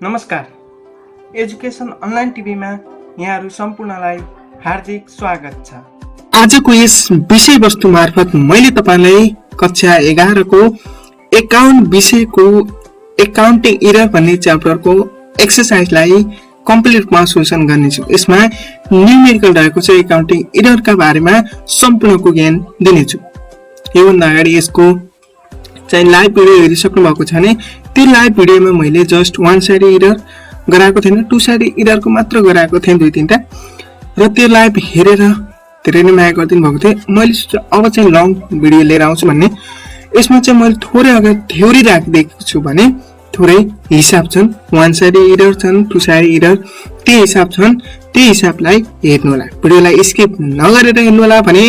नमस्कार। Education online टिभीमा यहाँहरू सम्पूर्णलाई हार्दिक स्वागत छ। आजको यस विषयवस्तु मार्फत मैले तपाईलाई कक्षा 11 को एकाउन्ट विषयको एकाउन्टिङ इरर भन्ने च्याप्टरको एक्सरसाइजलाई कम्प्लिट रूपमा सोल्युसन गर्नेछु। यसमा न्युमेरिकल रहेको छ एकाउन्टिङ इररका बारेमा सम्पूर्णको ज्ञान दिनेछु। योभन्दा अगाडि यसको चाहिँ लाइभ भिडियो हेरिसक्नु भएको छ भने त्यो लाइभ भिडियोमा मैले जस्ट वान साइड इरर गराएको थिएन, टु साइड इररको मात्र गराएको थिएँ 2-3टा र त्यो लाइभ हेरेर धेरै नै माया गरिदिनु भएको थियो। मैले अब चाहिँ लङ भिडियो लिएर आउँछु भन्ने। यसमा चाहिँ मैले थोरै अगाडि थ्योरी राखिदिएको छु भने थोरै हिसाब छन्, वान साइड इरर छन्, टु साइड इरर, त्यो हिसाब छन्। त्यो हिसाबलाई हेर्नु होला, भिडियोलाई स्किप नगरेर हेर्नु होला भने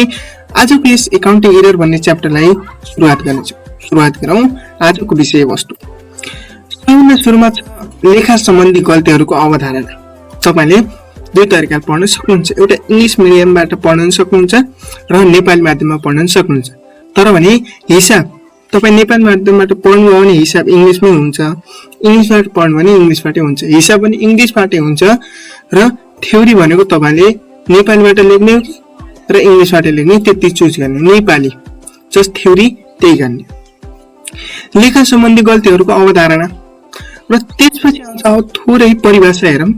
आजको यस एकाउन्टिङ इरर भन्ने च्याप्टरलाई सुरुवात गर्नेछु। सुरुवात गरौँ आजको विषयवस्तु। सुरुमा लेखा सम्बन्धी गल्तीहरूको अवधारणा। तपाईले दुई तरिकाले पढ्न सक्नुहुन्छ। एउटा इंग्लिश मिडियमबाट पढ्न सक्नुहुन्छ र नेपाली माध्यममा पढ्न सक्नुहुन्छ। तर भने हिसाब तपाई नेपाली माध्यमबाट पढ्नु हो भने हिसाब इंग्लिशमै हुन्छ, इंग्लिशबाट पढ्नु भने इंग्लिशबाटै हुन्छ, हिसाब पनि इंग्लिशबाटै हुन्छ र थ्योरी भनेको तपाईले नेपालीबाट लेख्ने हो र इंग्लिशबाट लेख्ने त्यति चुज गर्ने। नेपाली जस्ट थ्योरी त्यही गर्ने। लेखा सम्बन्धी गल्तीहरूको अवधारणा र त्यसपछि आउँछ थोरै परिभाषा हेरौँ।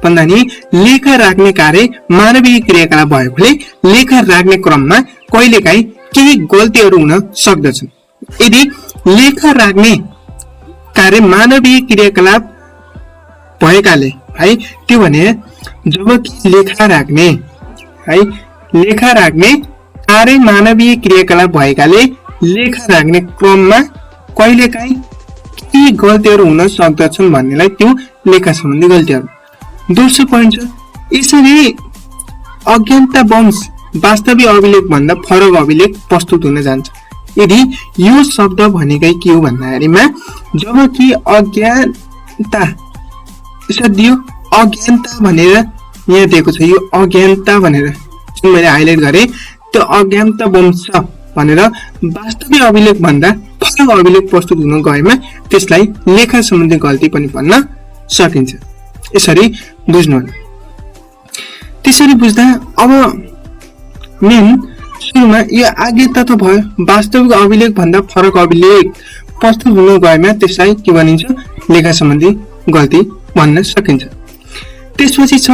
भन्दा नि लेखा राख्ने कार्य मानवीय क्रियाकलाप भएकोले लेखा राख्ने क्रममा कहिलेकाहीँ केही गल्तीहरू हुन सक्दछन्। यदि लेखा राख्ने कार्य मानवीय क्रियाकलाप भएकाले है त्यो भने जब कि लेखा राख्ने कार्य मानवीय क्रियाकलाप भएकाले लेखा राख्ने क्रममा कहिलेकाहीँ केही गल्तीहरू हुन सक्दछन् भन्नेलाई त्यो लेखा सम्बन्धी गल्तीहरू। दोस्रो पोइन्ट छ यसरी अज्ञानता वंश वास्तविक अभिलेख भन्दा फरक अभिलेख प्रस्तुत हुन जान्छ। यदि यो शब्द भनेकै के हो भन्दाखेरिमा जब कि अज्ञानता दियो, अज्ञानता भनेर यहाँ दिएको छ, यो अज्ञानता भनेर जुन मैले हाइलाइट गरेँ त्यो अज्ञानता वंश भनेर वास्तविक अभिलेख भन्दा फरक अभिलेख प्रस्तुत हुन गएमा त्यसलाई लेखा सम्बन्धी गल्ती पनि भन्न सकिन्छ। यसरी बुझ्नु होला। त्यसरी बुझ्दा अब मेन सुरुमा यो अज्ञानता त भयो, वास्तविक अभिलेख भन्दा फरक अभिलेख प्रस्तुत हुन गएमा त्यसलाई के भनिन्छ? लेखा सम्बन्धी गल्ती भन्न सकिन्छ। त्यसपछि छ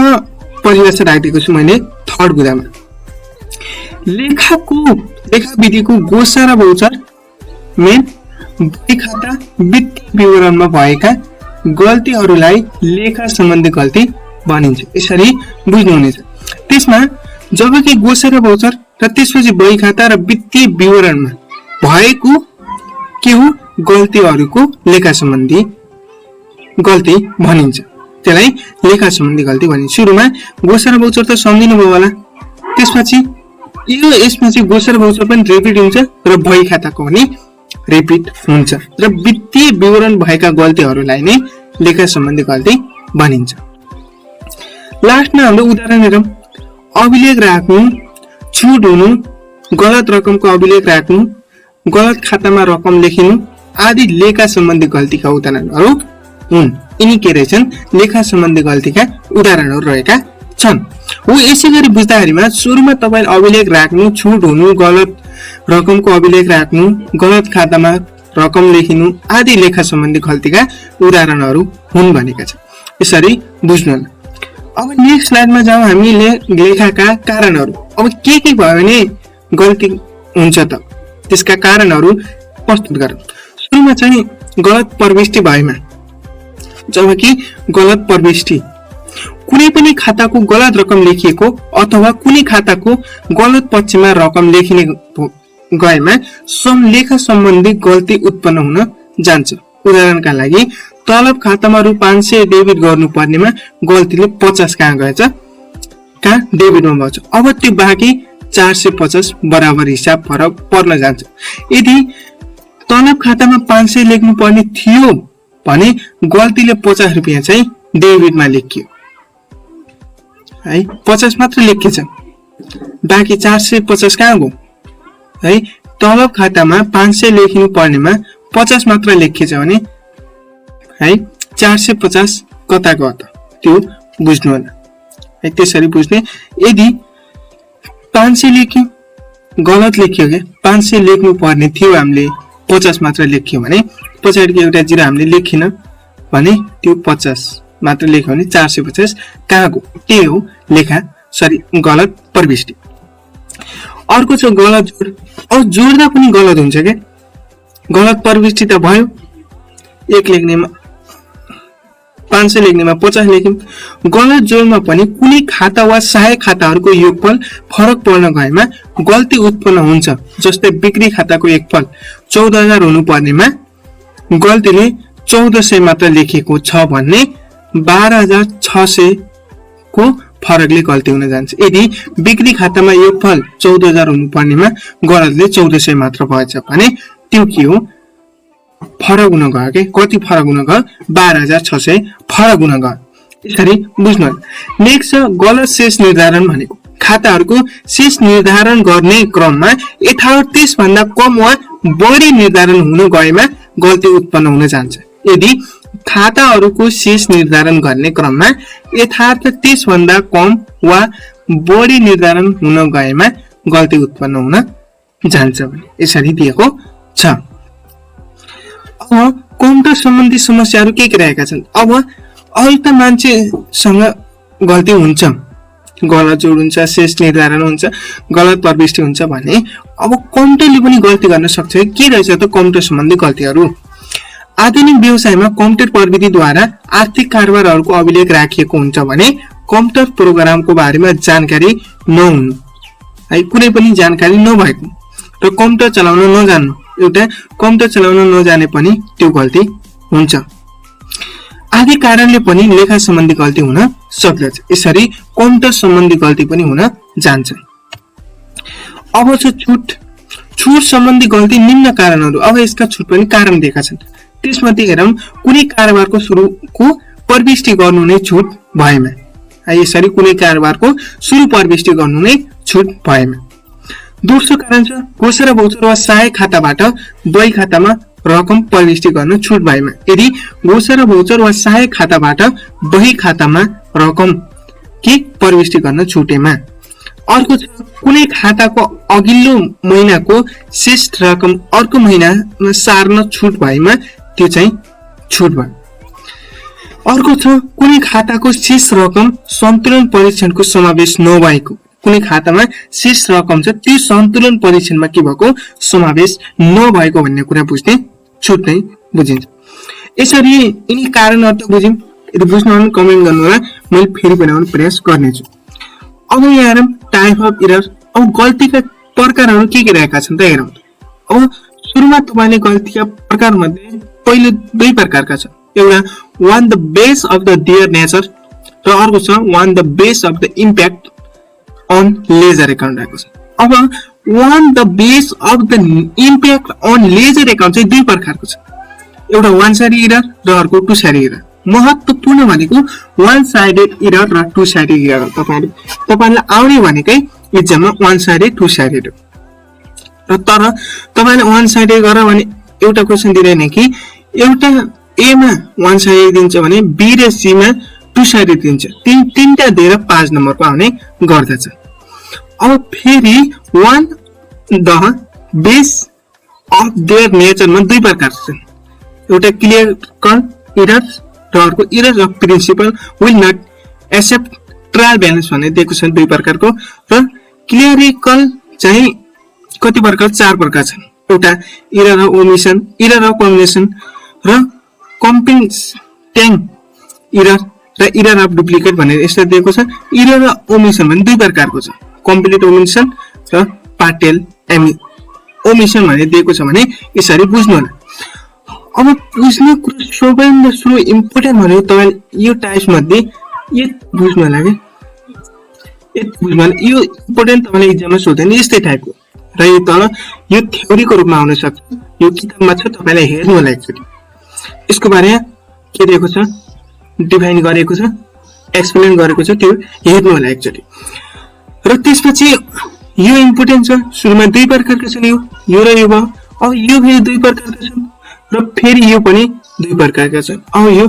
परिभाषा राखिदिएको छु मैले थर्ड बुदामा। लेखा विधिको गोसा र भौचर मेन बही खाता वित्तीय विवरणमा भएका गल्तीहरूलाई लेखा सम्बन्धी गल्ती भनिन्छ। यसरी बुझ्नुहुनेछ। त्यसमा जबकि गोसा र भौचर र त्यसपछि बही खाता र वित्तीय विवरणमा भएको के हो गल्तीहरूको लेखा सम्बन्धी गल्ती भनिन्छ। त्यसलाई लेखा सम्बन्धी गल्ती भनिन्छ। सुरुमा गोसा र भौचर त सम्झिनु भयो होला। त्यसपछि यसमा चाहिँ गोसा र भौचर पनि रिपिट हुन्छ र बही खाताको पनि रिपिट हुन्छ र वित्तीय विवरण भएका गल्तीहरूलाई नै लेखा सम्बन्धी गल्ती भनिन्छ। लास्टमा हाम्रो उदाहरण हेरौँ। अभिलेख राख्नु, छुट हुनु, गलत रकमको अभिलेख राख्नु, गलत खातामा रकम लेखिनु आदि लेखा सम्बन्धी गल्तीका उदाहरणहरू हुन्। यिनी के रहेछन्? लेखा सम्बन्धी गल्तीका उदाहरणहरू रहेका छन्। हो यसै गरी बुझ्दाखेरिमा सुरुमा तपाईले अभिलेख राख्नु, छुट हुनु, गलत रकमको अभिलेख राख्नु, गलत खातामा रकम लेखिनु आदि लेखा सम्बन्धी गल्तीका उदाहरणहरू हुन् भनेका छन्। यसरी बुझ्नु होला। अब नेक्स्ट स्लाइडमा जाउँ हामीले लेखाका कारणहरू। अब के भयो भने गल्ती हुन्छ त त्यसका कारणहरू प्रस्तुत गरौँ। सुरुमा चाहिँ गलत प्रविष्टि भएमा, जबकि गलत प्रविष्टि कुनै पनि खाताको गलत रकम लेखिएको अथवा कुनै खाताको गलत पक्षमा रकम लेखिने गएमा लेखा सम्बन्धी गल्ती उत्पन्न हुन जान्छ। उदाहरणका लागि तलब खातामा रु 500 डेबिट गर्नु पर्नेमा गल्तीले 50 कहाँ गएछ? कहाँ डेबिटमा भएछ। अब त्यो बाँकी 450 बराबर हिसाब फरक पर्न जान्छ। यदि तलब खातामा 500 लेख्नु पर्ने थियो भने गल्तीले 50 रुपैयाँ चाहिँ डेबिटमा लेखियो है, 50 मात्र लेखिन्छ, बाँकी 450 कहाँ गयो है? तलब खातामा 500 लेखिनु पर्नेमा 50 मात्र लेखिन्छ भने है 450 कता गयो त त्यो बुझ्नु होला है। त्यसरी बुझ्ने। यदि 500 लेख्यो गलत लेख्यो के 500 लेख्नु पर्ने थियो हामीले 50 मात्र लेख्यो भने पछाडिको एउटा जिरो हामीले लेखिन भने त्यो 50 मात्र लेख्यो भने 450 कहाँ गयो त्यही हो लेखा गलत प्रविष्टि। अर्को छ गलत जोड। अब जोड्दा पनि गलत हुन्छ के गलत प्रविष्टि त भयो। 1 लेख्नेमा 500 लेख्नेमा 50 लेख्यौं। गलत जोडमा पनि कुनै खाता वा सहायक खाताहरूको योगफल फरक पर्न गएमा गल्ती उत्पन्न हुन्छ। जस्तै बिक्री खाताको योगफल 14000 हुनु पर्नेमा गल्तीले 1400 मात्र लेखेको छ भन्ने 12600 को फरकले गल्ती हुन जान्छ। यदि बिक्री खातामा योगफल 14000 हुनु पर्नेमा गलतले 1400 मात्र भएछ भने त्यो के हो फरक हुन गयो के कति फरक हुन गयो 12600 फरक हुन गयो। यसरी बुझ्नु। नेक्स्ट छ गलत शेष निर्धारण भनेको खाताहरूको शेष निर्धारण गर्ने क्रममा यथावत 30 भन्दा कम वा बढी निर्धारण हुन गएमा गल्ती उत्पन्न हुन जान्छ। यदि खाताहरूको शेष निर्धारण गर्ने क्रममा यथार्थ 30 भन्दा कम वा बढी निर्धारण हुन गएमा गल्ती उत्पन्न हुन जान्छ भने यसरी दिएको छ। अब कम्प्युटर सम्बन्धी समस्याहरू के रहेका छन्। अब अहिले त मान्छेसँग गल्ती हुन्छ गलत जोड हुन्छ शेष निर्धारण हुन्छ गलत प्रविष्टि हुन्छ भने अब कम्प्युटरले पनि गल्ती गर्न सक्छ। के रहेछ त कम्प्युटर सम्बन्धी गल्तीहरू। आधुनिक व्यवसायमा कम्प्युटर प्रविधिद्वारा आर्थिक कारोबारहरूको अभिलेख राखिएको हुन्छ भने कम्प्युटर प्रोग्रामको बारेमा जानकारी नहुनु है कुनै पनि जानकारी नभएको र कम्प्युटर चलाउन नजान्नु एउटा कम्प्युटर चलाउन नजाने पनि त्यो गल्ती हुन्छ। आदि कारणले पनि लेखा सम्बन्धी गल्ती हुन सक्दछ। यसरी कम्प्युटर सम्बन्धी गल्ती पनि हुन जान्छ। अब छ छुट सम्बन्धी गल्ती निम्न कारणहरू। अब यसका छुट पनि कारण दिएका छन्। त्यसमध्ये हेरौं कुनै कारोबारको सुरुको प्रविष्टि गर्नु नै छुट भएमा यसरी कुनै कारोबारको सुरु प्रविष्टि गर्नु नै छुट भएमा। दोस्रो कारण छ घोषणा भौचर वा सहायक खाताबाट बही खातामा रकम प्रविष्टि गर्न छुट भएमा। यदि घोषणा भौचर वा सहायक खाताबाट बही खातामा रकम के प्रविष्टि गर्न छुटेमा। अर्को छ कुनै खाताको अघिल्लो महिनाको शेष रकम अर्को महिनामा सार्न छुट भएमा त्यो चाहिँ छुट भयो। अर्को छ कुनै खाताको शेष रकम सन्तुलन परीक्षणको समावेश नभएको। कुनै खातामा शेष रकम छ त्यो सन्तुलन परीक्षणमा के भएको समावेश नभएको भन्ने कुरा बुझ्ने छुट नै बुझिन्छ। यसरी यिनी कारणहरू त बुझ्यौं। यदि बुझ्नु भने कमेन्ट गर्नु होला मैले फेरि बनाउने प्रयास गर्नेछु। अब यहाँ हेरौँ टाइप अफ एरर। अब गल्तीका प्रकारहरू के रहेका छन् त हेरौँ। अब सुरुमा तपाईले गल्तीका प्रकार मध्ये पहिलो 2 प्रकारका छ। एउटा on the base of the their nature र अर्को छ on the base of the impact on ledger account रहेको छ। अब on the base of the impact on ledger account चाहिँ 2 प्रकारको छ। एउटा वान साइडेड एरर र अर्को टु साइडेड एरर। महत्त्वपूर्ण भनेको वान साइडेड एरर र टु साइडेड एरर। तपाईलाई आउने भनेकै एक्जाममा वान साइडेड टु साइडेड र तर तपाईले वान साइडेड गर भने एउटा क्वेशन दिदैन कि एउटा ए मा वान साइडेड दिन्छ भने बी र सी मा टु साइडेड दिन्छ। तीनटा दिएर 5 नम्बरको आउने गर्दछ। अब फेरि one the base of their नेचरमा 2 प्रकार छन्। एउटा क्लियर कट एरर र अर्को error of principle will not except trial balance भन्ने दिएको छ 2 प्रकारको। र क्लियरिकल चाहिँ कति प्रकार 4 प्रकार छन्। एउटा error of omission error of combination र कम्पिटेन्ट एरर र एरर अफ डुप्लिकेट भनेर यस्तो दिएको छ। एरर अफ ओमिसन भने 2 प्रकारको छ कम्प्लिट ओमिसन र पार्टियल ओमिसन भनेर दिएको छ भने यसरी बुझ्नु होला। अब बुझ्ने कुरा सबैभन्दा सुरु इम्पोर्टेन्ट भनेको तपाईले यो टाइप्स मध्ये यो बुझ्नु होला के यो इम्पोर्टेन्ट तपाईले एक्जाममा सोध्दैन यस्तै टाइपको र यो तल यो थ्योरीको रूपमा आउन सक्छ। यो किताबमा छ तपाईलाई हेर्नु होला एकचोटी। यसको बारेमा के दिएको छ डिफाइन गरेको छ एक्सप्लेन गरेको छ त्यो हेर्नु होला एकचोटी। र त्यसपछि यो इम्पोर्टेन्ट छ। सुरुमा 2 प्रकारका छन् यो र यो भयो। अब यो फेरि 2 प्रकारका छन् र फेरि यो पनि 2 प्रकारका छन्। अब यो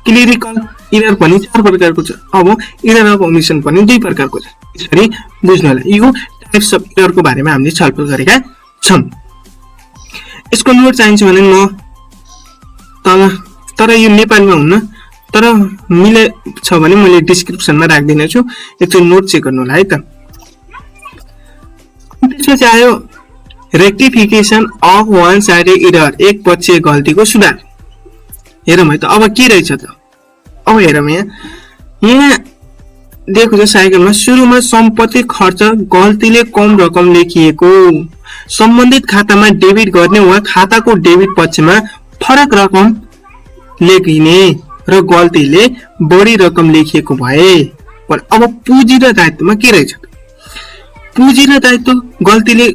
क्लिरिकल इरर पनि 4 प्रकारको छ। अब इरर अफ ओमिसन पनि 2 प्रकारको छ। यसरी बुझ्नु होला। यो टाइप्स अफ इररको बारेमा हामीले छलफल गरेका छौं। यसको नोट चाहिन्छ भने म तर यो नेपालीमा हुन्न, तर मिले छ भने मैले डिस्क्रिप्सनमा राख्दिने छु, एकचोटि नोट चेक गर्नु होला है त। त्यसपछि आयो रेक्टिफिकेसन अफ वान साइडेड इरर, एक पक्षीय गल्तीको सुधार। हेरौँ है त अब के रहेछ त। अब हेरौँ यहाँ दिएको छ साइकलमा सुरुमा सम्पत्ति खर्च गल्तीले कम रकम लेखिएको, सम्बन्धित खातामा डेबिट गर्ने वा खाताको डेबिट पक्षमा फरक रकम लेखिने र गल्तीले बढी रकम लेखिएको भए। अब पुँजी र दायित्वमा के रहेछ? पुँजी र दायित्व गल्तीले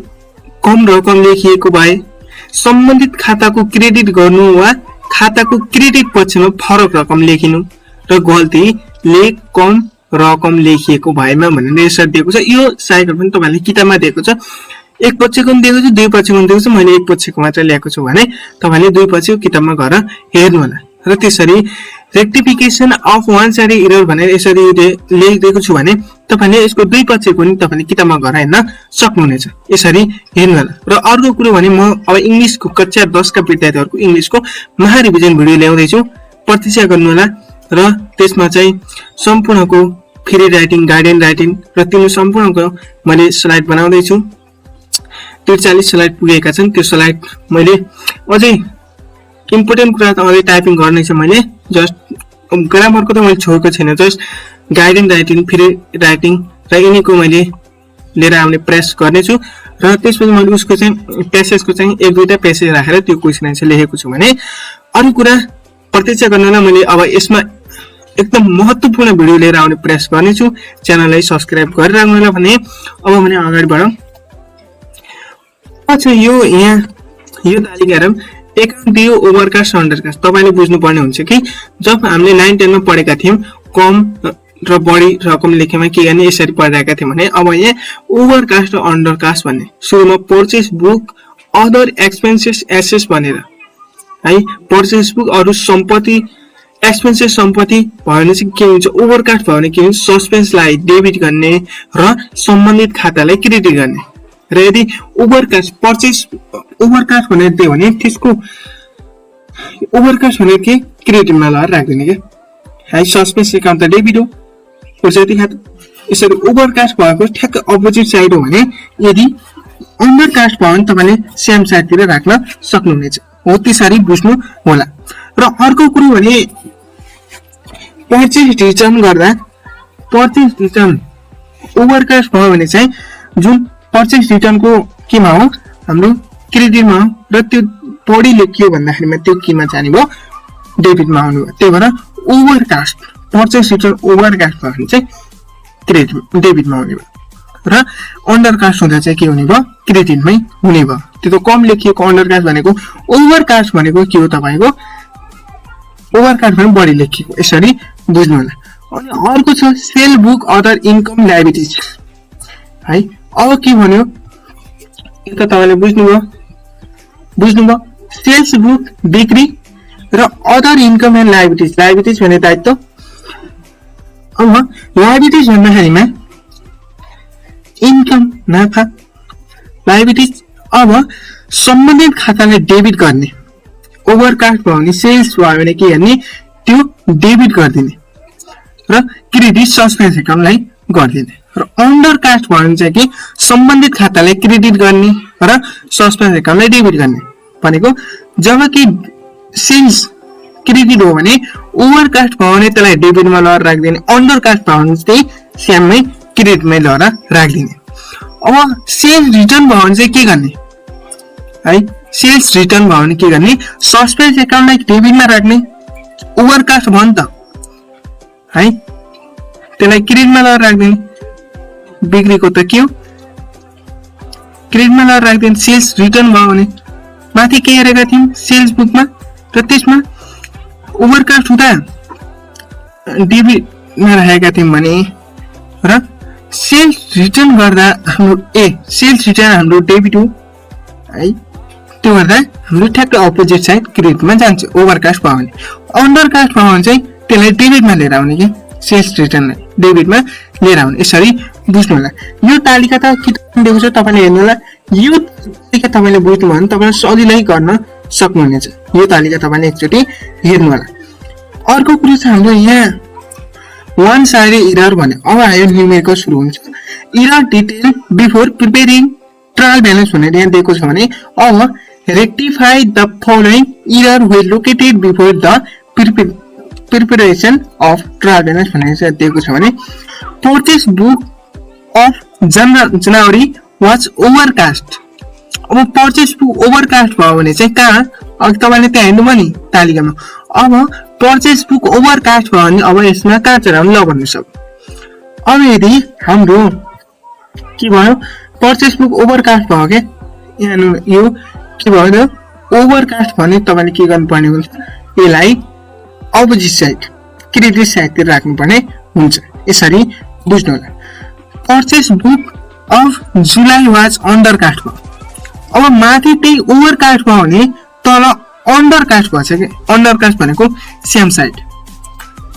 कम रकम लेखिएको भए, सम्बन्धित खाताको क्रेडिट गर्नु वा खाताको क्रेडिट पक्षमा फरक रकम लेखिनु र गल्तीले कम रकम लेखिएको भएमा भनेर यसरी दिएको छ। यो साइकल पनि तपाईहरुले किताबमा दिएको छ। एक पक्षको पनि दिएको छ, दुई पक्षको पनि दिएको छ। मैले एक पक्षको मात्र ल्याएको छु भने तपाईले दुई पक्षको किताबमा गएर हेर्नु होला। र त्यसरी रेक्टिफिकेसन अफ वान साइडेड इरर भनेर यसरी लेखिदिएको छु भने तपाईले यसको दुई पक्षको पनि तपाईले किताबमा गएर हेर्न सक्नुहुनेछ। यसरी हेर्नु होला। र अर्को कुरो भने म अब इंग्लिशको कक्षा 10 का विद्यार्थीहरुको इंग्लिशको महारिभिजन भिडियो ल्याउँदै छु, प्रतीक्षा गर्नु होला। र त्यसमा चाहिँ सम्पूर्णको फ्री राइटिङ, गाइडेन राइटिङ र त्यो सम्पूर्णको मैले स्लाइड बनाउँदै छु। 43 स्लाइड पुगेका छन्। त्यो स्लाइड मैले अझै इम्पोर्टेन्ट कुरा त अझै टाइपिङ गर्ने छ। मैले जस्ट ग्रामरको त मैले छोडेको छैन, जस्ट गाइडेन राइटिङ, फ्री राइटिङ र यिनीको मैले लिएर आउने प्रयास गर्ने छु। र त्यसपछि मैले उसको चाहिँ प्यासेजको चाहिँ एक दुईटा प्यासेज राखेर त्यो क्वेशन आन्सर लेखेको छु भने अरु कुरा प्रतीक्षा गर्नलाई मैले अब यसमा एकदम महत्त्वपूर्ण भिडियो लिएर आउने प्रयास गर्ने छु। च्यानललाई सब्स्क्राइब गरिराख्नु होला भने अब भने अगाडि बढौं। अच्छा यो यहाँ यो तालिका हेरौं। एकाउन्ट दियो ओभरकास्ट अन्डरकास्ट। तपाईले बुझ्नु पर्ने हुन्छ कि जब हामीले 9 10 मा पढेका थियौं कम र बढी रकम लेखेमा के गर्ने यसरी पढिरहेका थियौं भने अब यहाँ ओभरकास्ट र अन्डरकास्ट भन्ने सुरुमा परचेज बुक अदर एक्सपेन्सेस एसेस भनेर है, परचेज बुक अरु सम्पत्ति एक्सपेन्सेस सम्पत्ति भयो भने चाहिँ के हुन्छ, ओभरकास्ट भयो भने के हुन्छ, सस्पेन्सलाई डेबिट गर्ने र सम्बन्धित खातालाई क्रेडिट गर्ने। र यदि ओभरकास्ट परचेज ओभरकास्ट भनेर दियो भने त्यसको ओभरकास्ट भनेर के क्रेडिटमा लगाएर राख्दिने के है, सस्पेन्स एकाउन्ट त डेबिट हो पर्सेन्ट खाता। यसरी ओभरकास्ट भएको ठ्याक्क अपोजिट साइड हो भने यदि अन्डरकास्ट भयो भने तपाईले सेम साइडतिर राख्न सक्नुहुनेछ। हो त्यसरी बुझ्नु होला। र अर्को कुरो भने परचेज रिटर्न गर्दा परचेज रिटर्न ओभरकास्ट भयो भने चाहिँ जुन परचेज रिटर्नको केमा हो, हाम्रो क्रेडिटमा हो र त्यो बढी लेखियो भन्दाखेरिमा त्यो केमा जाने भयो, डेबिटमा आउनु भयो। त्यही भएर ओभरकास्ट परचेज रिटर्न ओभरकास्ट भयो भने चाहिँ क्रेडिट डेबिटमा आउने भयो र अन्डरकास्ट हुँदा चाहिँ के हुने भयो, क्रेडिटमै हुने भयो। त्यो त कम लेखिएको अन्डरकास्ट भनेको, ओभरकास्ट भनेको के हो तपाईको, ओभरकास्ट भने बढी लेखिएको। यसरी बुझ्नु होला। अनि अर्को छ sale book other income liabilities है। अब के भन्यो यो त तपाईले बुझ्नुभयो। सेल्स बुक बिक्री र other income and liabilities, liabilities भने दायित्व। अब लायबिलिटीज भन्दाखेरिमा इन्कम नाफा, लायबिलिटीज अब सम्बन्धित खातालाई डेबिट गर्ने, ओभरकास्ट भयो भने सेल्स भयो भने के गर्ने, त्यो डेबिट गरिदिने र क्रेडिट सस्पेन्स एकाउन्टलाई गरिदिने। र अन्डरकास्ट भयो भने चाहिँ के सम्बन्धित खातालाई क्रेडिट गर्ने र सस्पेन्स एकाउन्टलाई डेबिट गर्ने भनेको। जबकि सेल्स क्रेडिट हो भने ओभरकास्ट भयो भने त्यसलाई डेबिटमा लगाएर राख्दिने, अन्डरकास्ट भयो भने चाहिँ स्याममै क्रेडिटमै लगाएर राख्दिने। अब सेल्स रिटर्न भयो भने चाहिँ के गर्ने है, सेल्स रिटर्न भयो भने के गर्ने, सस्पेन्स एकाउन्टलाई डेबिटमा राख्ने, ओभरकास्ट भयो नि त है, त्यसलाई क्रेडिटमा लगाएर राख्दिने। बिक्रीको त के हो, क्रेडिटमा लगाएर राख्दिने। सेल्स रिटर्न भयो भने माथि के हेरेका थियौं सेल्स बुकमा, र त्यसमा ओभरकास्ट हुँदा डेबिटमा राखेका थियौं भने र सेल्स रिटर्न गर्दा हाम्रो सेल्स रिटर्न हाम्रो डेबिट हो है, त्यो गर्दा हाम्रो ठ्याक्क अपोजिट साइड क्रेडिटमा जान्छ ओभरकास्ट भयो भने। अन्डरकास्ट भयो भने चाहिँ त्यसलाई डेबिटमा लिएर आउने के सेल्स रिटर्नलाई डेबिटमा लिएर आउने यसरी बुझ्नु होला यो तालिका त किताबमा दिएको छ तपाईले हेर्नु होला यो तालिका तपाईले बुझ्नु भने तपाईले सजिलै गर्न सक्नुहुनेछ यो तालिका तपाईले एकचोटी हेर्नु होला अर्को कुरा छ हाम्रो यहाँ वन साइड एरर भने अब आयो न्यूमेरिकल सुरु हुन्छ error detail before preparing trial balance भनेर यहाँ दिएको छ भने अब rectify the following error we located before the preparation of trial balance भनेर दिएको छ भने purchase book of January was overcast अब पर्चेस बुक ओभरकास्ट भयो भने चाहिँ कहाँ अघि तपाईले त्यहाँ हेर्नुभयो नि तालिकामा अब पर्चेस बुक ओभरकास्ट भयो भने अब यसमा कहाँ चढाउनु ल भन्नु सक्छ अब यदि हाम्रो के भयो पर्चेस बुक ओभरकास्ट भयो के यहाँ यो के भयो ओभरकास्ट भने तपाईले के गर्नुपर्ने हुन्छ यसलाई अपोजिट साइड क्रेडिट साइडतिर राख्नुपर्ने हुन्छ यसरी बुझ्नु होला purchase book of July was undercast भयो अब माथि त्यही ओभरकास्ट भयो भने तल अन्डरकास्ट भन्छ के अन्डरकास्ट भनेको सेम साइड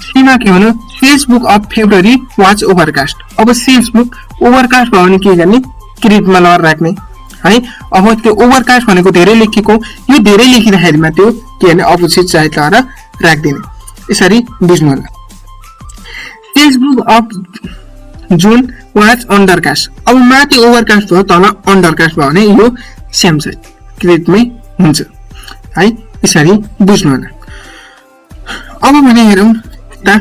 सीमा के भन्नु sales book of February was overcast अब सेल्स बुक ओभरकास्ट भयो भने के गर्ने क्रेडिटमा लगेर राख्ने है अब त्यो ओभरकास्ट भनेको धेरै लेखेको यो धेरै लेखिराखेमा त्यो के भने अपोजिट साइड लगेर राख्दिने यसरी बुझ्नु होला सेल्स बुक अफ जुन वाज अन्डरकास्ट अब माथि ओभरकास्ट भयो तल अन्डरकास्ट भयो भने यो सेम साइड क्रेडिटमै हुन्छ है यसरी बुझ्नु होला अब भने हेरौँ त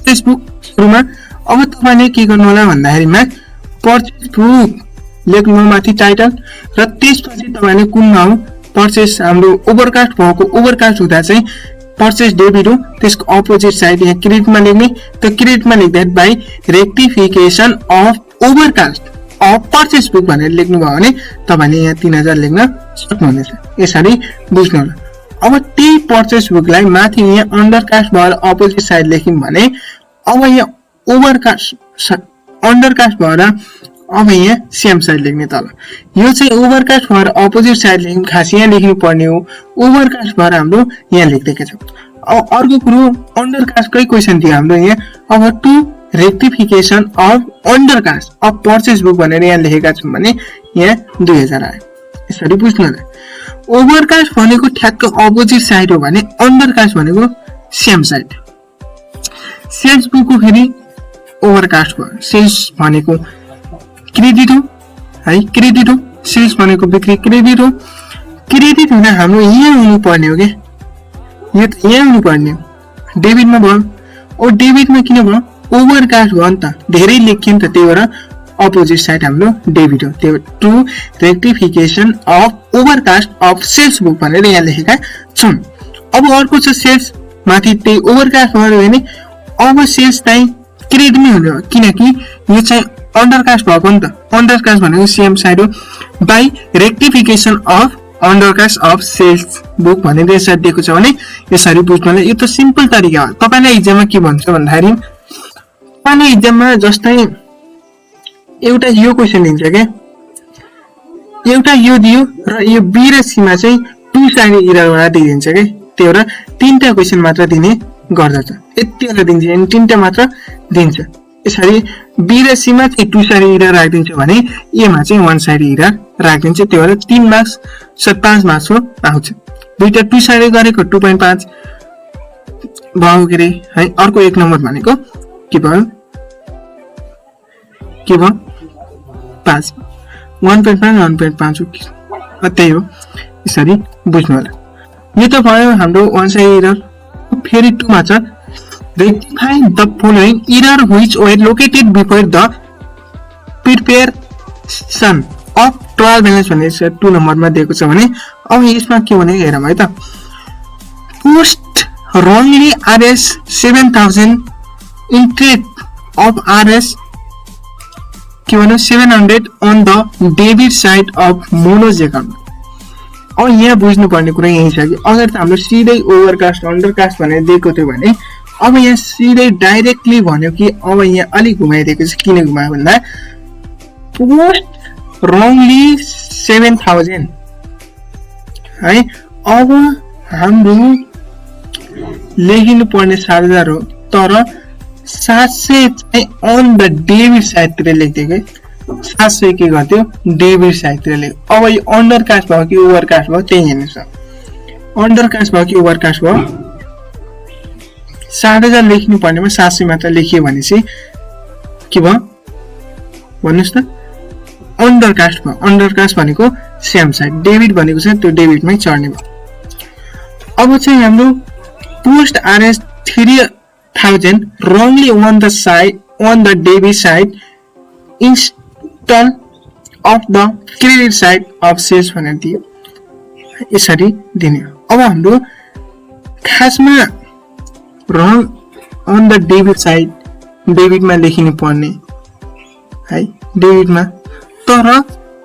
फेसबुक सुरुमा अब तपाईले के गर्नु होला भन्दाखेरिमा पर्चेस बुक लेख्नु माथि टाइटल र त्यसपछि तपाईले कुनमा हो पर्चेस हाम्रो ओभरकास्ट भएको ओभरकास्ट हुँदा चाहिँ पर्चेस डेबिट हो त्यसको अपोजिट साइड यहाँ क्रेडिटमा लेख्ने त क्रेडिटमा लेख्दा by rectification of overcast of purchase book भनेर लेख्नु भयो भने तपाईले यहाँ 3000 लेख्न सक्नुहुनेछ यसरी बुझ्नु होला अब त्यही पर्चेस बुकलाई माथि यहाँ अन्डरकास्ट भएर अपोजिट साइड लेख्यौं भने अब यहाँ ओभरकास्ट अन्डरकास्ट भएर अब यहाँ सेम साइड लेख्ने तल यो चाहिँ ओभरकास्ट भएर अपोजिट साइड लेख्यौं खास यहाँ लेख्नु पर्ने हो ओभरकास्ट भएर हाम्रो यहाँ लेख्दैछ अब अर्को कुरो अन्डरकास्टकै क्वेशन थियो हाम्रो यहाँ अब to rectification of undercast of purchase book भनेर यहाँ लेखेका छौं भने यहाँ 2000 आयो यसरी बुझ्नु होला ओभरकास्ट भनेको ठ्याक्क अपोजिट साइड हो भने अन्डरकास्ट भनेको सेम साइड सेल्स बुकको फेरि ओभरकास्ट भयो सेल्स भनेको क्रेडिट हो है क्रेडिट हो सेल्स भनेको बिक्री क्रेडिट हो क्रेडिट हुँदा हाम्रो यहाँ हुनु पर्ने हो के यो त यहाँ हुनु पर्ने हो डेबिटमा भयो ओ डेबिटमा किन भयो ओभरकास्ट भयो नि त धेरै लेख्यो नि त त्यही भएर अपोजिट साइड हाम्रो डेबिट हो त्यो to rectification of overcast of sales book भनेर यहाँ लेखेका छौं अब अर्को छ सेल्स माथि त्यही ओभरकास्ट भयो भने अब सेल्स चाहिँ क्रेडिटमै हुने हो किनकि यो चाहिँ अन्डरकास्ट भएको नि त अन्डरकास्ट भनेको सेम साइड हो by rectification of undercast of sales book भनेर यसरी दिएको छ भने यसरी बुझ्नुलाई यो त सिम्पल तरिका हो तपाईलाई एक्जाममा के भन्छ भन्दाखेरि तपाईले एक्जाममा जस्तै एउटा यो क्वेशन दिन्छ के एउटा यो दियो र यो बी र सी मा चाहिँ टु साइड एरर दिइन्छ के त्यो र तीनटा क्वेशन मात्र दिने गर्दछ यतिवटा दिन्छ अनि तीनटा मात्र दिन्छ यसरी बी र सी मा चाहिँ टु साइड एरर राखिदिन्छ भने ए मा चाहिँ वन साइड एरर राखिदिन्छ त्यो भएर 3 मार्क्स 5 मार्क्स हो आउँछ दुईटा टु साइड गरेको 2.5 भयो के रे है अर्को एक नम्बर भनेको के भयो 5 1.5 1.5 हो त्यही हो यसरी बुझ्नु होला यो त भयो हाम्रो वन साइड एरर फेरि 2 मा छ rectify the following error which were located before the preparation of trial balance भनेर 2 नम्बरमा दिएको छ भने अब यसमा के भने हेरौँ है त post wrongly RS 7000 instead of RS के भन्नु 700 on the debit side of mono's account अब यहाँ बुझ्नु पर्ने कुरा यही छ कि अगर त हाम्रो सिधै ओभरकास्ट अन्डरकास्ट भनेर दिएको थियो भने अब यहाँ सिधै डाइरेक्टली भन्यो कि अब यहाँ अलि घुमाइदिएको छ किन घुमायो भन्दा पोस्ट रङली 7000 है अब हाम्रो लेखिनु पर्ने 7,000 हो, तर 700 चाहिँ अन द डेबिट साइडतिर लेख्दियो कि 700 के गर्थ्यो डेबिट साइडतिर लेख। अब यो अन्डर कास्ट भयो कि ओभर कास्ट भयो त्यही हेर्नुहोस्। अन्डर कास्ट भयो कि ओभर कास्ट भयो, 7,000 लेख्नु पर्नेमा 700 मात्र लेखियो भने चाहिँ के भयो भन्नुहोस् त, अन्डर कास्ट भयो। अन्डर कास्ट भनेको सेम साइड, डेबिट भनेको चाहिँ त्यो डेबिटमै चढ्ने भयो। अब चाहिँ हाम्रो post RS 3,000 wrongly on the debit side install of the credit side of sales भनेर दियो, यसरी दिने। अब हाम्रो खासमा wrong on the debit side डेबिटमा लेखिनु पर्ने है, डेबिटमा, तर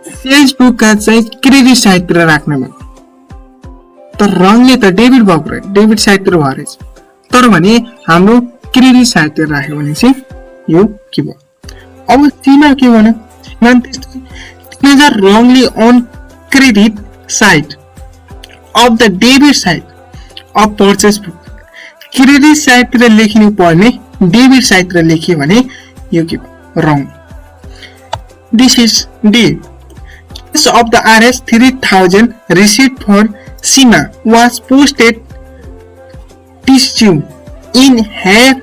सेल्स बुकका चाहिँ क्रेडिट साइडतिर राख्ने भयो। तर रङले त डेबिट भएको रहेछ, डेबिट साइडतिर भयो रहेछ, तर भने हाम्रो क्रेडिट साइडतिर राख्यो भने चाहिँ यो के भयो। अब सीमा के भन्यो, सीमा त्यस्तै 3,000 wrongly on credit side of the debit side of purchase book, credit साइडतिर लेखिनु पर्ने डेबिट साइडतिर लेखियो भने यो के भयो, रङ। This is D. Case of the RS 3,000 receipt for Sima was posted tissue in her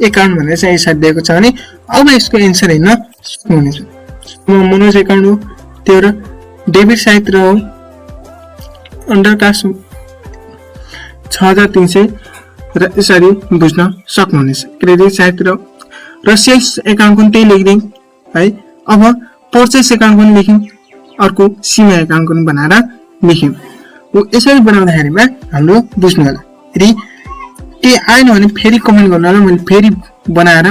account भनेर चाहिँ यसरी दिएको छ भने अब यसको एन्सर हेर्न सक्नुहुनेछ। मनोज एकाउन्ट हो, त्यो र डेबिट साइडतिर हो, अन्डर कास्ट 6,300 र यसरी बुझ्न सक्नुहुनेछ। क्रेडिट साइडतिर र सेल्स एकाउन्ट पनि त्यही लेखिदिउँ है। अब पर्चेस एकाउन्ट पनि लेख्यौँ, अर्को सीमा एकाउन्ट पनि बनाएर लेख्यौँ। यसरी बनाउँदाखेरिमा हाम्रो बुझ्नु होला। यदि के आएन भने फेरि कमेन्ट गर्नु होला, मैले फेरि बनाएर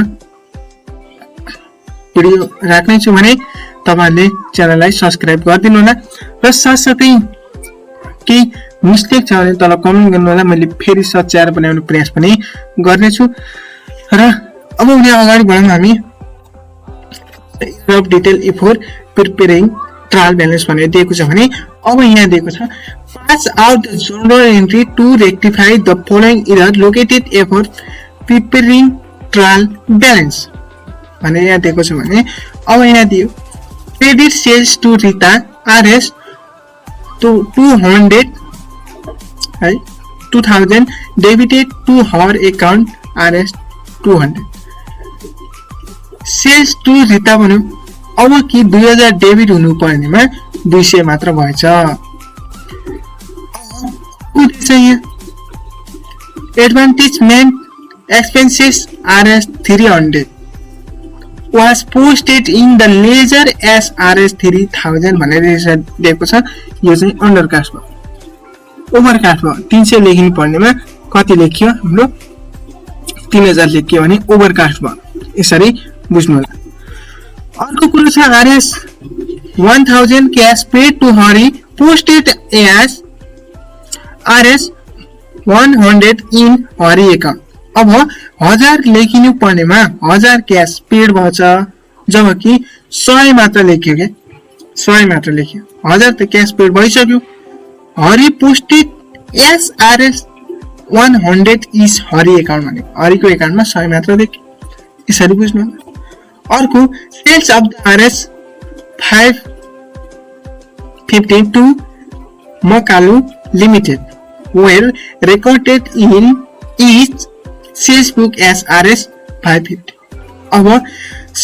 भिडियो राख्ने छु भने तपाईहरुले च्यानललाई सब्स्क्राइब गरिदिनु होला र साथसाथै केही मिस्टेक छ भने तल कमेन्ट गर्नु होला, मैले फेरि सच्याएर बनाउने प्रयास पनि गर्ने छु। र अब उनी अगाडि बढौँ हामी। Rough detail for preparing trial balance भनेर दिएको छ भने अब यहाँ दिएको छ pass out the journal entry to rectify the following error located for preparing trial balance भनेर यहाँ दिएको छ भने अब यहाँ दियो credit sales to Rita RS 200 है 2000 debited to her account RS 200 sales to Rita भन्यो। अब कि 2000 डेबिट हुनु पर्नेमा 200 मात्र भएछ। एडभान्टेजमेन्ट expenses RS 300 was posted in the ledger as RS 3000 भनेर दिएको छ। यो चाहिँ अन्डरकास्ट भयो। ओभरकास्ट भयो 300 लेखिनु पर्नेमा कति लेखियो हाम्रो 3000 लेखियो भने ओभरकास्ट भयो। यसरी बुझ्नु होला। अर्को कुरा छ RS 1000 cash paid to Hari posted as RS 100 in Hari account। अब 1000 लेखिनु पर्नेमा 1000 क्याश पेड भएछ, जबकि 100 मात्र लेख्यो के 100 मात्र लेख्यो। 1000 त क्याश पेड भइसक्यो। Hari posted as RS 100 is Hari account भने हरिको अकाउन्टमा 100 मात्र लेख्यो। यसरी बुझ्नु। अर्को sales of the RS 552 Makalu limited were recorded in each sales book as RS 550। अब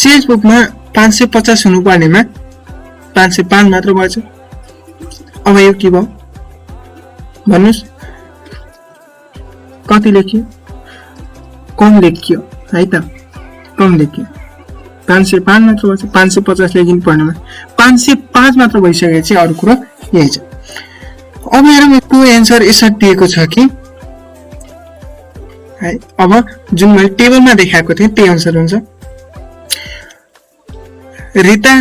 सेल्स बुकमा 550 हुनु पर्नेमा 505 मात्र भएछ। अब यो के भयो भन्नुस्, कति लेखियो? कम लेखियो है त, कम लेखियो। 505 मात्र भएछ। 550 लेखिनु पर्नेमा 505 मात्र भइसकेपछि अरु कुरा यही छ। अब हेरौँ यसको एन्सर यसरी दिएको छ कि है। अब जुन मैले टेबलमा देखाएको थिएँ त्यही अनुसार हुन्छ। Rita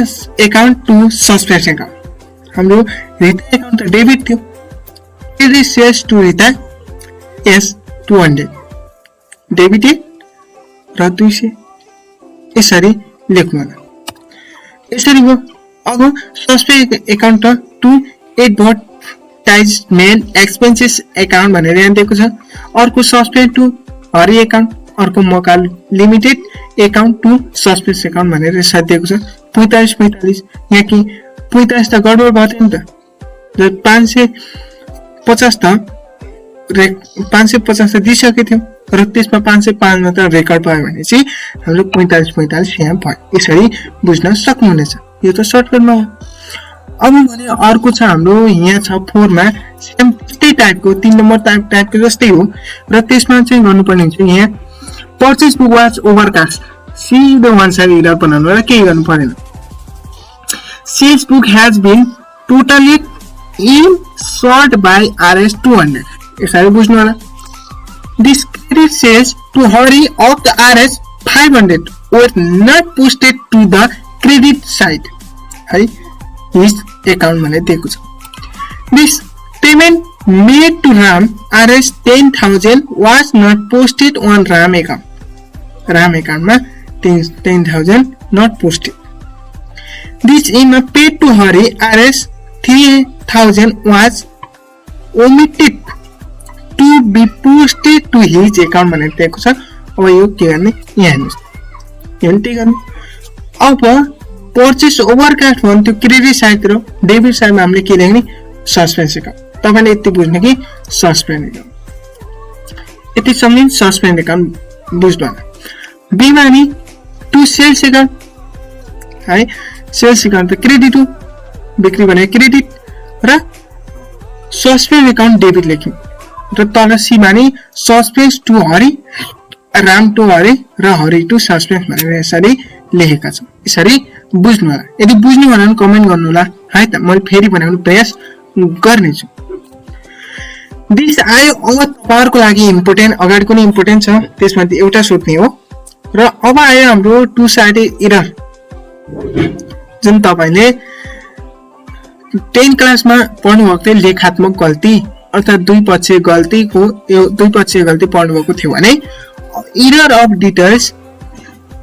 account to suspense account. हाम्रो रिता अकाउन्ट त डेबिट थियो। Credit sales to Rita as 200 debited र 200 यसरी लेख्नु होला। यसरी भयो। अब suspense account to advertisement expenses account भनेर यहाँ दिएको छ। अर्को सस्पेन्ड टु हरि एकाउन्ट, अर्को मका limited account to suspense account भनेर यसरी दिएको छ। 45 यहाँ कि 45 त गडबड भयो थियो नि त, 550 त दिइसकेको थियो र त्यसमा 505 मा त रेकर्ड भयो भने चाहिँ हाम्रो 45 यहाँ भयो। यसरी बुझ्न सक्नुहुनेछ। यो त सर्टकटमा हो। अब भने अर्को छ हाम्रो यहाँ छ 4 मा सेम त्यस्तै टाइपको 3 नम्बर टाइपको जस्तै हो र त्यसमा चाहिँ गर्नुपर्ने हुन्छ यहाँ पर्चेस बुक वाच ओभरकास्ट सिधो वान साइड इरर बनाउनु र केही गर्नु परेन। Sales book has been totally in short by RS 200 यसरी बुझ्नु होला। This credit sales to Hari of the RS 500 were not posted to the credit side है हिज एकाउन्ट भनेर दिएको छ। This payment made to Ram RS 10,000 was not posted on Ram account. Ram एकाउन्टमा 10,000 not posted. This in paid to Hari RS 3,000 was omitted to be posted to his account भनेर दिएको छ। अब यो के गर्ने यहाँ हेर्नुहोस्, यो पनि त्यही गर्नु। अब पर्चेस ओभरकास्ट भन्यो त्यो क्रेडिट साइडतिर, डेबिट साइडमा हामीले के लेख्ने सस्पेन्स एकाउन्ट। तपाईले यति बुझ्नु कि सस्पेन्ड एकाउन्ट यति सम्झिनु, सस्पेन्ड एकाउन्ट बुझ्नु होला। बीमा नि टु सेल्स एकाउन्ट है, सेल्स एकाउन्ट त क्रेडिट हो, बिक्री भने क्रेडिट र सस्पेन्ड एकाउन्ट डेबिट लेख्यौं र तल सीमा नि suspense to Hari, Ram to Hari र हरि टु सस्पेन्स भनेर यसरी लेखेका छौं। यसरी बुझ्नु होला। यदि बुझ्नु होला भने कमेन्ट गर्नु होला है त, मैले फेरि बनाउने प्रयास गर्नेछु। दिस आयो अब तपाईँहरुको लागि इम्पोर्टेन्ट, अगाडिको नि इम्पोर्टेन्ट छ, त्यसमध्ये एउटा सोध्ने हो। र अब आयो हाम्रो टु साइडेड इरर जुन तपाईले 10 क्लासमा पढ्नु भएको थियो, लेखात्मक गल्ती अर्थात दुई पक्षीय गल्तीको यो दुई पक्षीय गल्ती पढ्नु भएको थियो भने error of details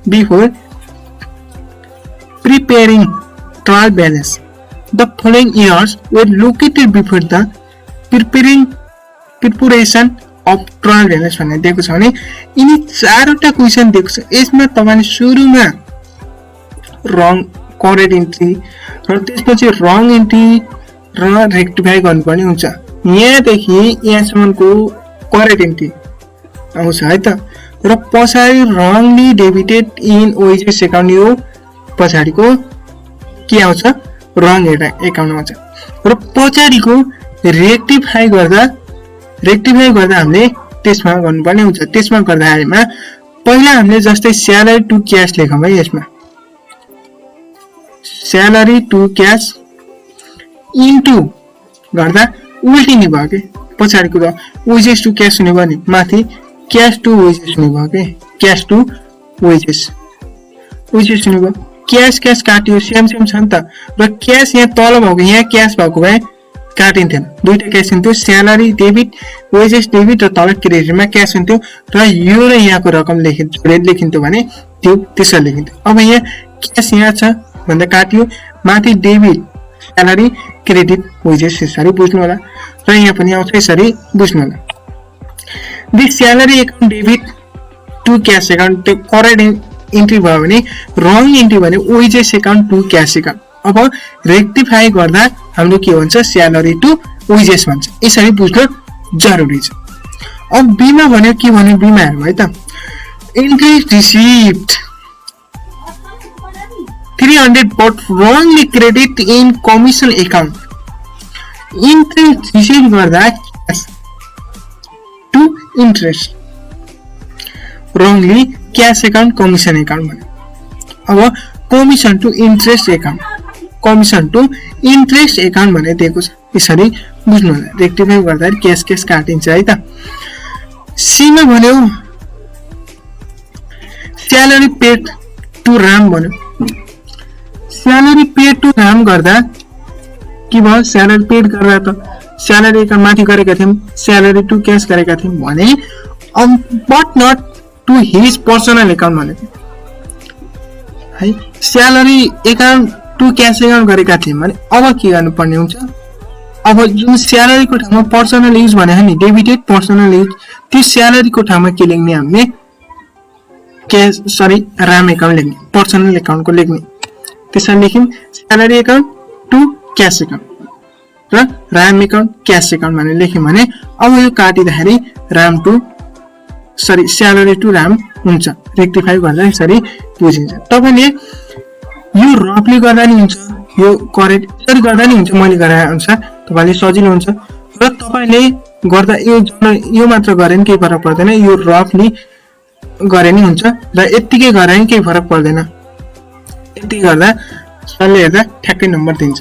before preparing trial balance. The following errors were located before the preparation of trial balance भनेर दिएको छ भने यिनी चारवटा क्वेशन दिएको छ। यसमा तपाईले सुरुमा रङ करेक्ट इन्ट्री र त्यसपछि रङ इन्ट्री र रेक्टिफाई गर्नुपर्ने हुन्छ। यहाँदेखि यहाँसम्मको करेक्ट इन्ट्री आउँछ है त, र पछाडि Rangli debited in OHS account यो पछाडिको के आउँछ रङ एकाउन्ट आउँछ। र पछाडिको रेक्टिफाई गर्दा हामीले त्यसमा गर्नुपर्ने हुन्छ। त्यसमा गर्दाखेरिमा पहिला हामीले जस्तै स्यालेरी टु क्याश लेखौँ है, यसमा स्यालेरी टु क्याश इन्टु गर्दा उल्टिने भयो के, पछाडिको त वेजेस टु क्याश हुने भयो नि, माथि क्याश टु वेजेस हुने भयो के, क्याश टु वेजेस हुने भयो। क्याश काटियो, सेम छ नि त, र क्याश यहाँ तल भएको यहाँ क्याश भएको भए काटिन्थेन, दुईटा क्याश हुन्थ्यो, स्यालेरी डेबिट वेजेस डेबिट र तल क्रेडिटमा क्याश हुन्थ्यो र यो र यहाँको रकम लेखिन्थ्यो भने त्यो त्यसरी लेखिन्थ्यो। अब यहाँ क्याश यहाँ छ भन्दा काटियो, माथि डेबिट स्यालेरी क्रेडिट वेजेस यसरी बुझ्नु होला र यहाँ पनि आउँछ यसरी बुझ्नु होला। This salary account debit to cash account त्यो करेक्ट इन्ट्री भयो भने, रङ इन्ट्री भने wages account to cash account. अब रेक्टिफाई गर्दा हाम्रो के हुन्छ स्यालेरी टु वेजेस भन्छ। यसरी बुझ्न जरुरी छ। अब बीमा भन्यो के भन्यो, बीमा हेर्नु है त, entry received 300 but wrongly credit in commission account. Interest receive गर्दा to interest, wrongly cash account commission account भन्यो। अब commission to interest account, commission to interest account भनेर दिएको छ। यसरी बुझ्नु होला। रेक्टिफाई गर्दा क्याश काटिन्छ है त। सीमा भन्यो स्यालेरी पेड टु राम भन्यो। स्यालेरी पेड टु राम गर्दा के भयो, स्यालेरी पेड गर्दा त स्यालेरी एकाउन्ट माथि गरेका थियौं, स्यालेरी टु क्याश गरेका थियौं भने but not to his personal account भनेको है। Salary account to cash account गरेका थियौं भने अब के गर्नुपर्ने हुन्छ, अब जुन स्यालेरीको ठाउँमा पर्सनल युज भनेको नि डेबिटेड पर्सनल युज, त्यो स्यालेरीको ठाउँमा के लेख्ने हामीले राम एकाउन्ट लेख्ने, पर्सनल एकाउन्टको लेख्ने। त्यसमा लेख्यौँ salary account to cash account र राम एकाउन्ट क्यास एकाउन्ट भनेर लेख्यौँ भने अब यो काटिँदाखेरि स्यालेरी टु राम हुन्छ। रेक्टिफाई गर्दा यसरी बुझिन्छ। तपाईँले यो रफली गर्दा नि हुन्छ, यो करेक्ट यसरी गर्दा नि हुन्छ, मैले गरे अनुसार तपाईँले सजिलो हुन्छ। र तपाईँले गर्दा यो मात्र गरे नि केही फरक पर्दैन, यो रफली गरे नि हुन्छ र यत्तिकै गरे नि केही फरक पर्दैन। यति गर्दा सरले हेर्दा ठ्याक्कै नम्बर दिन्छ।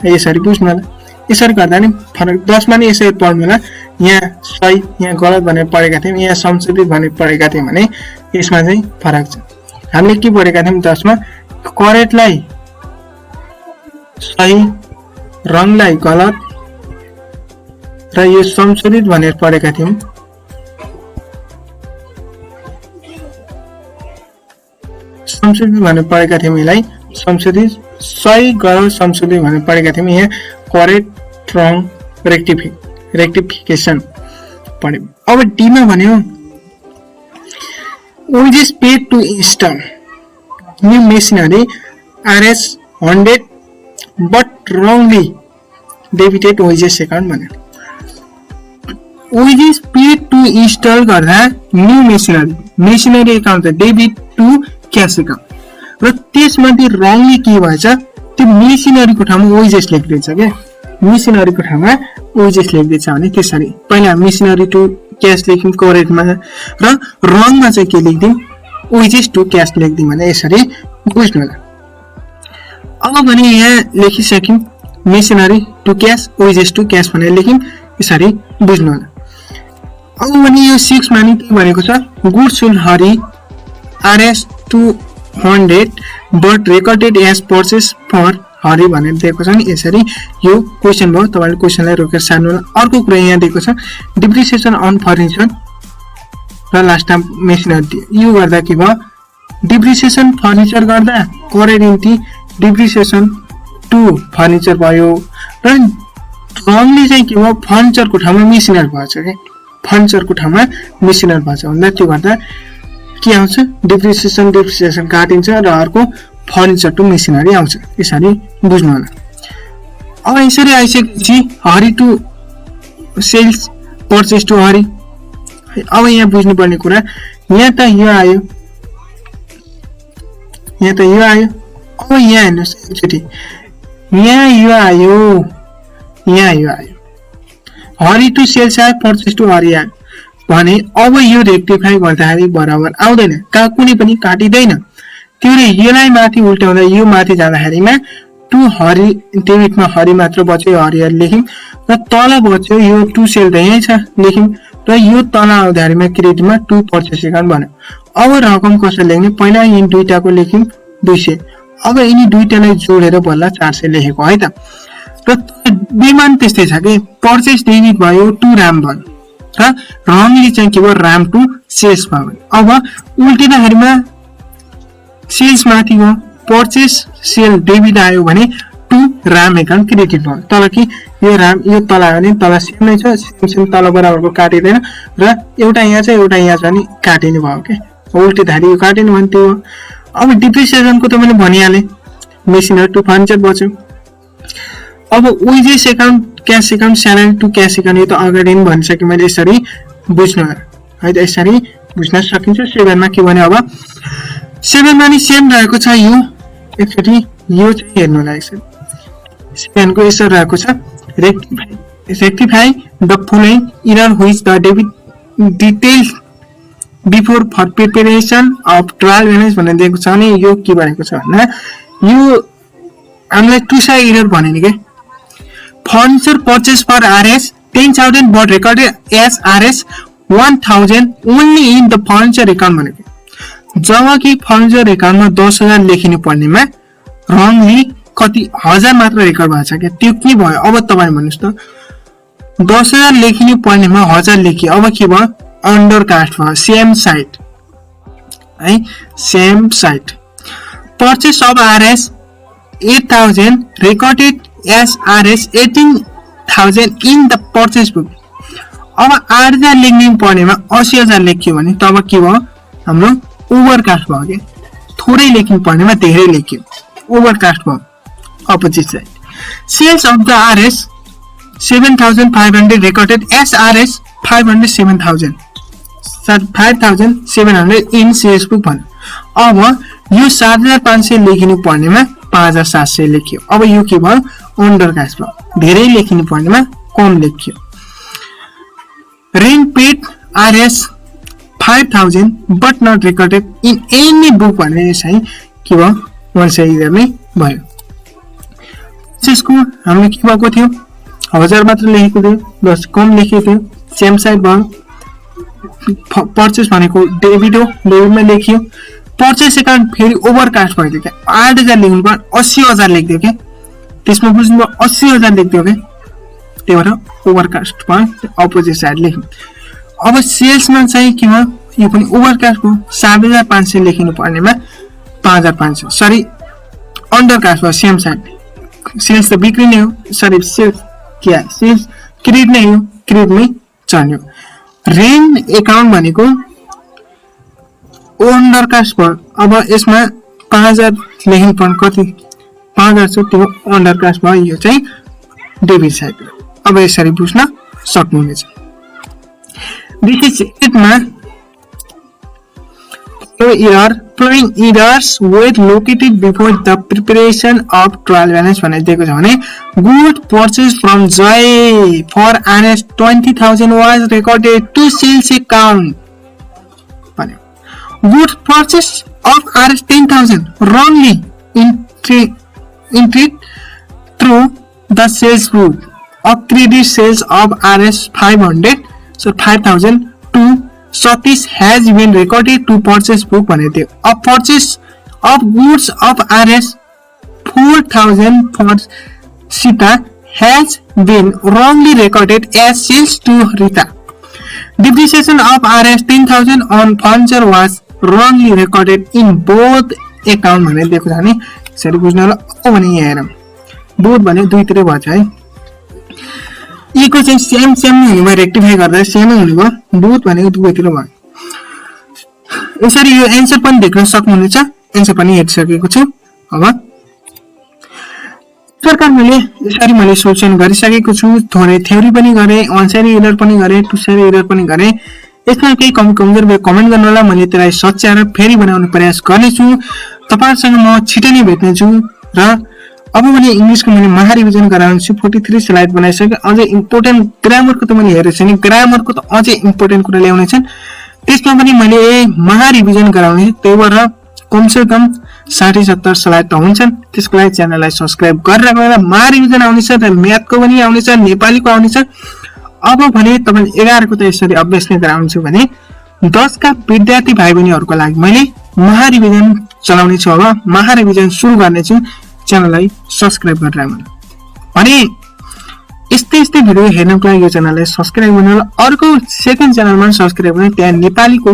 यसरी बुझ्नु होला। यसरी गर्दा नि फरक 10 मा नि यसरी पढ्नु होला। यहाँ सही यहाँ गलत भनेर पढेका थियौँ, यहाँ संशोधित भनेर पढेका थियौँ भने यसमा चाहिँ फरक छ। हामीले के पढेका थियौँ 10 मा करेक्टलाई सही, रङलाई गलत र यो संशोधित भनेर पढेका थियौँ। संशोधित भनेर पढेका थियौँ। यसलाई संशोधित सही गलत संशोधित भनेर पढेका थियौँ। यहाँ करेक्ट रङ रेक्टिफिकेसन पढ्यौँ। अब डीमा भन्यो wages paid to install new machinery RS 100 but wrongly debited wages account भन्यो। wages paid to install गर्दा new machinery account debit to cash account र त्यसमध्ये रङली के भएछ त्यो मेसिनरीको ठाउँमा वेजेस लेखिदिन्छ के। मेसिनरीको ठाउँमा वेजेस लेखिदिन्छ भने त्यसरी पहिला मेसिनरी टु क्यास लेख्यौँ करेक्टमा र रङमा चाहिँ के लेख्दिउँ वेजेस टु क्यास लेख्दिउँ भने यसरी बुझ्नु होला। अब भने यहाँ लेखिसक्यौँ machinery to cash wages to cash भनेर लेख्यौँ, यसरी बुझ्नु होला। अब भने यो 6 मा नि के भनेको छ goods will Hari RS 200 but recorded as purchase for Hari भनेर दिएको छ नि। यसरी यो क्वेसन भयो, तपाईँले क्वेसनलाई रोकेर सार्नु होला। अर्को कुरा यहाँ दिएको छ डिप्रिसिएसन अन फर्निचर र लास्टमा मेसिनरी। यो गर्दा के भयो डिप्रिसिएसन फर्निचर गर्दा करेन्ट डिप्रिसिएसन टु फर्निचर भयो र रङले चाहिँ के भयो फर्निचरको ठाउँमा मेसिनरी भएछ के। फर्निचरको ठाउँमा मेसिनरी भएछ भन्दा त्यो गर्दा के आउँछ डिप्रिसिएसन काटिन्छ र अर्को फर्निचर टु मेसिनरी आउँछ। यसरी बुझ्नु होला। अब यसरी आइसकेपछि हरी टु सेल्स पर्चेस टु हरी। अब यहाँ बुझ्नुपर्ने कुरा यहाँ त यो आयो, यहाँ त यो आयो। अब यहाँ हेर्नुहोस् एकचोटि यहाँ यो आयो, यहाँ यो आयो। हरी टु सेल्स आयो, पर्चेस टु हरी आयो भने अब यो रेक्टिफाई गर्दाखेरि बराबर आउँदैन, कुनै पनि काटिँदैन। त्यो यसलाई माथि उल्टाउँदा यो माथि जाँदाखेरिमा टु हरी डेबिटमा हरी मात्र बच्यो, हरिहरू लेख्यौँ र तल बच्यो यो टु सेल त यहीँ छ लेख्यौँ र यो तल आउँदाखेरिमा क्रेडिटमा टु पर्चेस एकाउन्ट भन्यो। अब रकम कसरी लेख्ने पहिला यी दुईटाको लेख्यौँ 200। अब यिनी दुईटालाई जोडेर बल्ल 400 लेखेको है त। र बेमान त्यस्तै छ कि पर्चेस डेबिट भयो टु राम भयो र रङली चाहिँ के भयो राम टु सेल्स भयो। अब उल्टिँदाखेरिमा सेल्स माथि हो पर्चेस सेल डेबिट आयो भने टु राम एकाउन्ट क्रेडिट भयो। तल कि यो राम यो तल आयो भने तल सेम नै छ, सेम तल बराबरको काटिँदैन र एउटा यहाँ छ एउटा यहाँ छ भने काटिने भयो के। उल्टिँदाखेरि यो काटिने भने त्यो हो। अब डिप्रिसिएसनको त मैले भनिहालेँ मेसिनरी टु फर्निचर बच्यो। अब wages account cash account salary to cash account यो त अगाडि नै भनिसकेँ मैले। यसरी बुझ्नु है त, यसरी बुझ्न सकिन्छ। 7 मा के भने अब 7 मा नि सेम रहेको छ। यो एकचोटि यो चाहिँ हेर्नु होला। यसरी 7 को यसरी रहेको छ rectify the following error which the debit details before for preparation of trial balance भनेर दिएको छ नि। यो के भनेको छ भन्दा यो हामीलाई टु साइड एरर भन्यो नि के। Furniture purchase for RS 10,000 but recorded as RS 1,000 only in the furniture account भनेको। जब कि फर्निचर एकाउन्टमा 10,000 लेखिनु पर्नेमा रङली कति 1000 मात्र रेकर्ड भएको छ क्या। त्यो के भयो अब तपाईँ भन्नुहोस् त 10,000 लेखिनु पर्नेमा 1000 लेखियो। अब के भयो अन्डर कास्ट भयो, सेम साइड है, same side. Purchase of RS 8,000 recorded as RS 5,000 in the purchase book. अब 8,000 लेख्नु पर्नेमा 80,000 लेख्यो भने तब के भयो हाम्रो ओभरकास्ट भयो के थोरै लेख्नु पर्नेमा धेरै लेख्यो ओभरकास्ट भयो opposite side. Sales of the RS 7,500 recorded as RS 507,000 in sales book भन्यो। अब यो 7,500 लेखिनु पर्नेमा 5,700 लेख्यो। अब यो के भयो अन्डरकास्ट भयो धेरै लेखिनु पर्नेमा कम लेख्यो। Rent paid RS 5,000 but not recorded in any book भने चाहिँ के भयो 100 गर्ने भयो। त्यसको हामीले के भएको थियो 1000 मात्र लेखेको थियो बस कम लेखेको थियो सेम साइड भयो। पर्चेस भनेको डेबिट हो डेबिटमा लेखियो। पर्चेस एकाउन्ट फेरि ओभरकास्ट भयो क्या 8,000 लेख्नु पर्यो 80,000 लेख्दियो क्या त्यसमा बुझ्नुभयो 80,000 लेख्दियो क्या त्यही भएर ओभरकास्ट भयो अपोजिट साइड लेख्नु। अब सेल्समा चाहिँ के भयो यो पनि ओभरकास्ट भयो 7,500 लेखिनु पर्नेमा 5,500 सरी अन्डरकास्ट भयो सेम साइड। सेल्स त बिक्री नै हो सरी सेल्स क्या सेल्स क्रेडिट नै हो क्रेडिटमै चल्यो। रेन्ट एकाउन्ट भनेको अन्डरकास्ट भयो। अब यसमा 5,000 लेख्नु पर्ने कति 5,000 छ त्यो अन्डरकास्ट भयो यो चाहिँ डेबिट साइड। अब यसरी बुझ्न सक्नुहुनेछ। दिस इज इटमा flowing errors were located before the preparation of trial balance भनेर दिएको छ भने good purchase from Joy for RS 20,000 was recorded to sales account भन्यो। good purchase of RS 10,000 wrongly entered through the sales book of credit sales of RS 500 so 5,000 to Satish has been recorded to purchase book भनेर थियो। A purchase of goods of RS 4,000 for Sita has been wrongly recorded as sales to Rita. Depreciation of RS 10,000 on furniture was wrongly recorded in both account भनेर दिएको छ भने यसरी बुझ्नु होला। ओ भने यहाँ हेरौँ बोथ भने दुईतिर भन्छ है इको चाहिँ सेम हुने भयो रेक्टिफाई गर्दा सेमै हुने भयो बोथ भनेको दुवैतिर भयो। यसरी यो एन्सर पनि देख्न सक्नुहुनेछ एन्सर पनि हेरिसकेको छु। अब सरकार मैले सोल्युसन गरिसकेको छु थोरै थ्योरी पनि गरे वन साइड एरर पनि गरे टु साइड एरर पनि गरे। यसमा केही कमी कमजोर भए कमेन्ट गर्नु होला मैले त्यसलाई सच्याएर फेरि बनाउने प्रयास गर्नेछु। तपाईहरुसँग म छिटै नै भेट्नेछु र अब मैले इंग्लिशको मैले महारिभिजन गराउँछु 43 स्लाइड बनाइसके अझै इम्पोर्टेन्ट ग्रामरको त मैले हेरेछु नि ग्रामरको त अझै इम्पोर्टेन्ट कुरा ल्याउने छन् त्यसमा पनि मैले महारिभिजन गराउने त्यही भएर कमसे कम 60-70 स्लाइड त हुन्छन्। त्यसको लागि च्यानललाई सब्स्क्राइब गरेर गएर महारिभिजन आउनेछ र म्याथको पनि आउनेछ नेपालीको आउनेछ। अब भने तपाईले 11 को त यसरी अभ्यास नै गराउँछु भने 10 का विद्यार्थी भाइ बहिनीहरुको लागि मैले महारिभिजन चलाउने छु। अब महारिभिजन सुरु गर्ने छु च्यानललाई सब्स्क्राइब गरेर आउनु भने यस्तै भिडियो हेर्नको लागि यो च्यानललाई सब्स्क्राइब गर्नु होला। अर्को सेकेन्ड च्यानलमा सब्स्क्राइब गर्ने त्यहाँ नेपालीको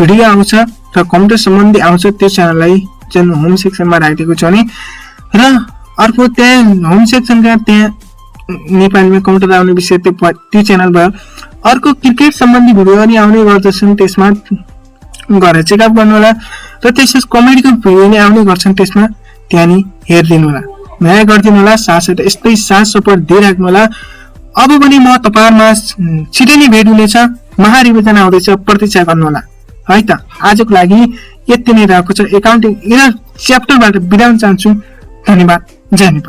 भिडियो आउँछ र कम्प्युटर सम्बन्धी आउँछ त्यो च्यानललाई जुन होम सेक्सनमा राखेको छु भने र अर्को त्यहाँ होम सेक्सनका त्यहाँ नेपालीमा कम्प्युटर आउने विषय त्यो च्यानल भयो। अर्को क्रिकेट सम्बन्धी भिडियो पनि आउने गर्दछन् त्यसमा गएर चेकअप गर्नु होला र त्यसै कमेडीको भिडियो पनि आउने गर्छन् त्यसमा त्यहाँ नि हेर्दिनु होला माया गर्दिनु होला साथसाथै यस्तै साथ सपोर्ट दिइराख्नु होला। अब पनि म तपाईहरुमा छिटै नै भेट हुनेछ महारिभिजन आउँदैछ प्रतीक्षा गर्नु होला है त। आजको लागि यति नै रहेको छ एकाउन्टिङ एरर च्याप्टरबाट बिदा हुन चाहन्छु। धन्यवाद जय नेपाल।